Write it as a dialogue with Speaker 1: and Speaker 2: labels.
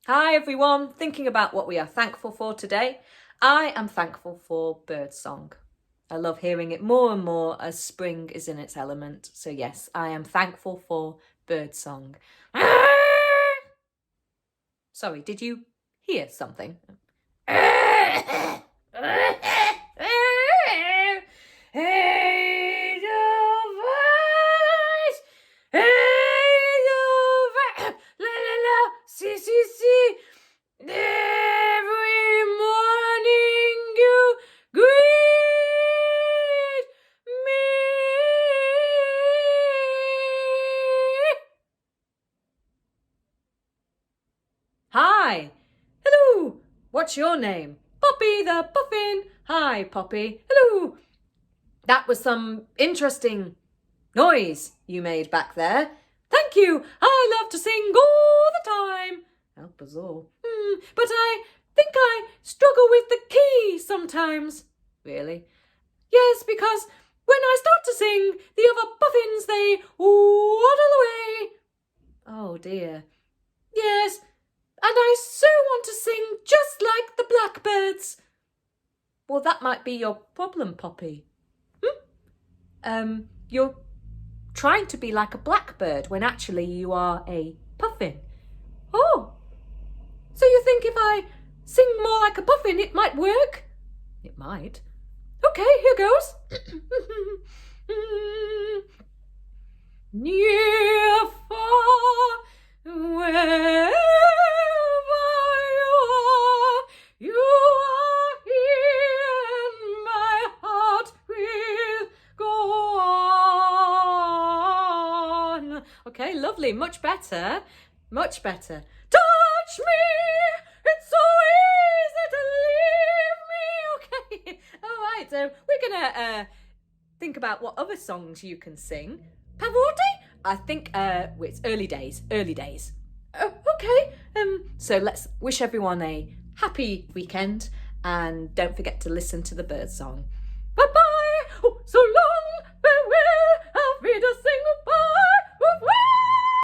Speaker 1: Hi everyone, thinking about what we are thankful for today. I am thankful for birdsong. I love hearing it more and more as spring is in its element. So yes, I am thankful for birdsong. Sorry, did you hear something? Every morning you greet me. Hi. Hello. What's your name? Poppy the Puffin. Hi, Poppy. Hello. That was some interesting noise you made back there. Thank you. I love to sing all the time. Help us all. But I think I struggle with the key sometimes. Really? Yes, because when I start to sing, the other puffins, they waddle away. Oh dear. Yes, and I so want to sing just like the blackbirds. Well, that might be your problem, Poppy. You're trying to be like a blackbird when actually you are a puffin. Oh, so you think if I sing more like a puffin, it might work? It might. Okay, here goes. Near, far, wherever you are here, and my heart will go on. Okay, lovely, much better, much better. Touch me, it's so easy to leave me. Okay, all right, so we're gonna think about what other songs you can sing. Pavarotti? I think it's early days. Okay. So let's wish everyone a happy weekend and don't forget to listen to the birdsong. Bye bye. Oh, so long.